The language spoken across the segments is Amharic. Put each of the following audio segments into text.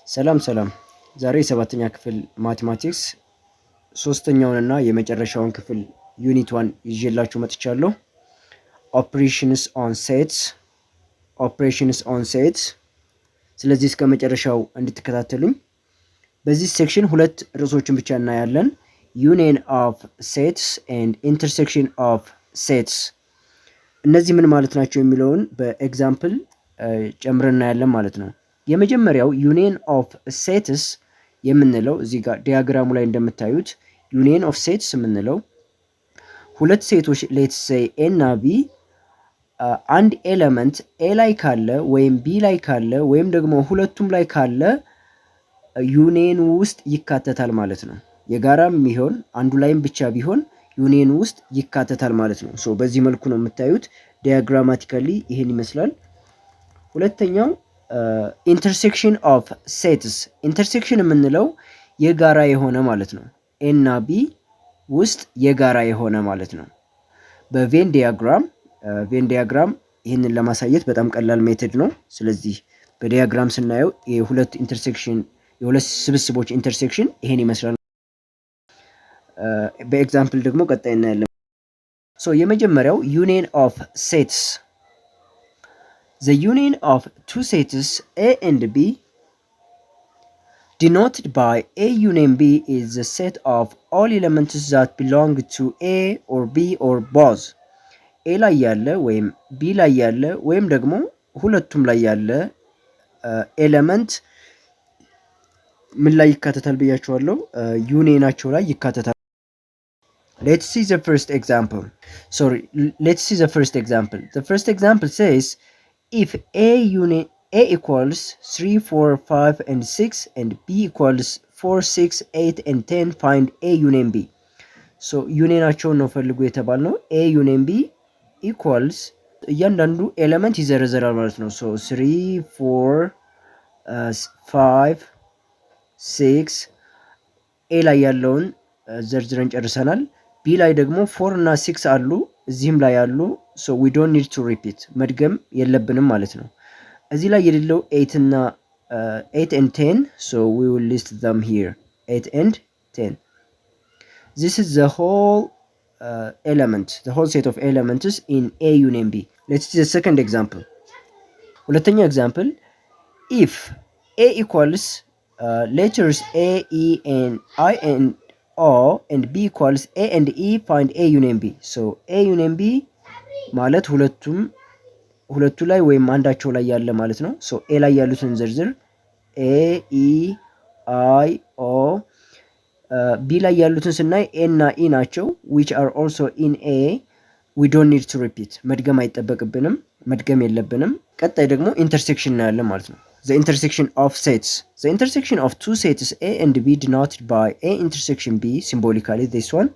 ሰላም ሰላም ዛሬ የሰባተኛ ክፍል ማቴማቲክስ ሶስተኛውንና የመጨረሻውን ክፍል ዩኒት 1 ይዤላችሁ መጥቻለሁ። ኦፕሬሽንስ ኦን ሴትስ። ስለዚህ እስከ መጨረሻው እንድትከታተሉኝ። በዚህ ሴክሽን ሁለት ርዕሶችን ብቻ እናያለን። ዩኒየን ኦፍ ሴትስ ኤንድ ኢንተርሴክሽን ኦፍ ሴትስ። እነዚህ ምን ማለት ናቸው የሚለውን በኤግዛምፕል ጨምረን እናያለን ማለት ነው። የመጀመሪያው ዩኒየን ኦፍ ሴትስ የምንለው እዚህ ጋር ዲያግራሙ ላይ እንደምታዩት ዩኒየን ኦፍ ሴትስ የምንለው ሁለት ሴቶች ሌትስ ሴይ ኤ እና ቢ አንድ ኤለመንት ኤ ላይ ካለ ወይም ቢ ላይ ካለ ወይም ደግሞ ሁለቱም ላይ ካለ ዩኒየን ውስጥ ይካተታል ማለት ነው። የጋራም ቢሆን አንዱ ላይም ብቻ ቢሆን ዩኒየን ውስጥ ይካተታል ማለት ነው። ሶ በዚህ መልኩ ነው የምታዩት። ዲያግራማቲካሊ ይሄን ይመስላል። ሁለተኛው ኢንተርሴክሽን ኦፍ ሴትስ። ኢንተርሴክሽን የምንለው የጋራ የሆነ ማለት ነው። ኤ እና ቢ ውስጥ የጋራ የሆነ ማለት ነው። በቬን ዲያግራም ይህንን ለማሳየት በጣም ቀላል ሜተድ ነው። ስለዚህ በዲያግራም ስናየው የሁለት ስብስቦች ኢንተርሴክሽን ይሄን ይመስላል። በኤግዛምፕል ደግሞ ቀጣይ እናያለን። ሶ የመጀመሪያው ዩኒየን ኦፍ ሴትስ። The union of two sets A and B denoted by A union B is the set of all elements that belong to A or B or both. A ላይ ያለ ወይም B ላይ ያለ ወይም ደግሞ ሁለቱም ላይ ያለ ኤለመንት ምን ላይ ይካተታል ብያቸዋለሁ? ዩኒየናቸው ላይ ይካተታል። Let's see the first example. The first example says if A equals 3, 4, 5 and 6 and B equals 4, 6, 8 and 10 find A union B. So ዩኒየናቸውን ነው ፈልጉ የተባልነው። A union B equals እያንዳንዱ ኤሌመንት ይዘረዘራል ማለት ነው። So 3, 4, 5, 6 A ላይ ያለውን ዘርዝረን ጨርሰናል። B ላይ ደግሞ 4 እና 6 አሉ፣ እዚህም ላይ አሉ። So we don't need to repeat መድገም የለብንም ማለት ነው። እዚህ ላይ የሌለው 8 and 10, so we will list them here. 8 and 10. This is the whole set of elements in A union B. Let's see the second example. ሁለተኛው example, if A equals letters A, E and I and O and B equals A and E, find A union B. So A union B ማለት ሁለቱ ላይ ወይም አንዳቸው ላይ ያለ ማለት ነው። ሶ ኤ ላይ ያሉትን ዝርዝር ኤ ኢ አይ ኦ። ቢ ላይ ያሉትን ስናይ ኤ እና ኢ ናቸው which are also in A. we don't need to repeat መድገም አይጠበቅብንም፣ መድገም የለብንም። ቀጣይ ደግሞ ኢንተርሴክሽን እናያለን ማለት ነው። The intersection of sets. The intersection of two sets A and B denoted by A intersection B, symbolically this one,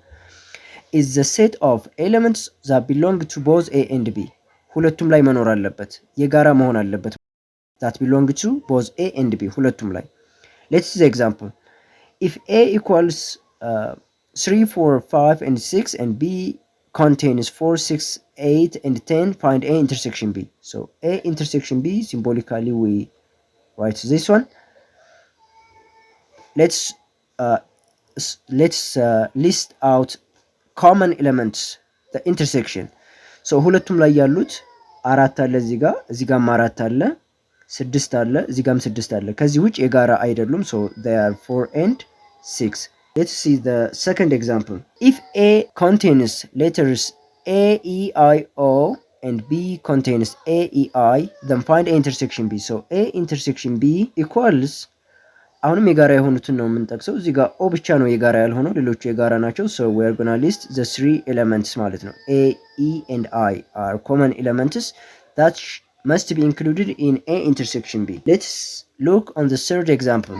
is the set of elements that belong to both A and B. ሁለቱም ላይ መኖር አለበት፣ የጋራ መሆን አለበት። that belong to both A and B ሁለቱም ላይ። Let's see the example. If A equals 3, 4, 5 and 6 and B contains 4, 6, 8 and 10, find A intersection B. So A intersection B, symbolically we write this one. Let's list out common elements, the intersection. So ሁለቱም ላይ ያሉት አራት አለ፣ እዚህ ጋርም አራት አለ፣ 6 አለ፣ እዚህ ጋርም 6 አለ። ከዚህ ውጭ የጋራ አይደሉም። So they are 4 and 6. Let's see the second example. If A contains letters A, E, I, O and B contains A, E, I, then find A intersection B. So A intersection B equals, አሁንም የጋራ የሆኑትን ነው የምንጠቅሰው። እዚህ ጋር ኦ ብቻ ነው የጋራ ያልሆነው፣ ሌሎቹ የጋራ ናቸው። So we are gonna list the 3 elements ማለት ነው። A, E and I are common elements that must be included in A intersection B. Let's look on the third example.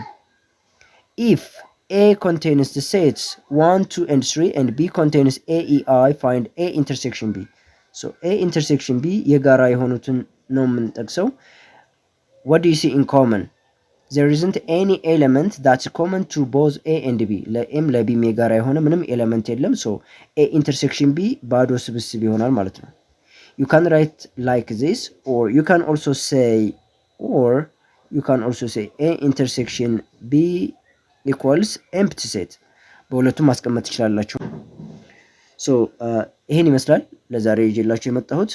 If A contains the sets 1, 2 and 3 and B contains A, E, I, find A intersection B. So A intersection B የጋራ የሆኑትን ነው የምንጠቅሰው። What do you see in common? There isn't any element that's common to both A and B. ለኤም ለቢም የጋራ የሆነ ምንም ኤሌመንት የለም። So A intersection B ባዶ ስብስብ ይሆናል ማለት ነው። You can write like this, or you can also say, or ዩ ካን ኦልሶ ሴይ ኤ ኢንተርሴክሽን ቢ ኢኳልስ ኤምፕቲ ሴት። በሁለቱም ማስቀመጥ ትችላላችሁ። ሶ ይሄን ይመስላል ለዛሬ ይዤላችሁ የመጣሁት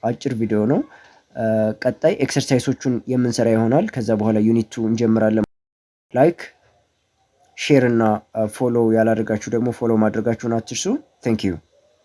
አጭር ቪዲዮ ነው። ቀጣይ ኤክሰርሳይሶቹን የምንሰራ ይሆናል። ከዛ በኋላ ዩኒቱ እንጀምራለን። ላይክ ሼር እና ፎሎ ያላደርጋችሁ ደግሞ ፎሎ ማድረጋችሁን አትርሱ። ቴንክ ዩ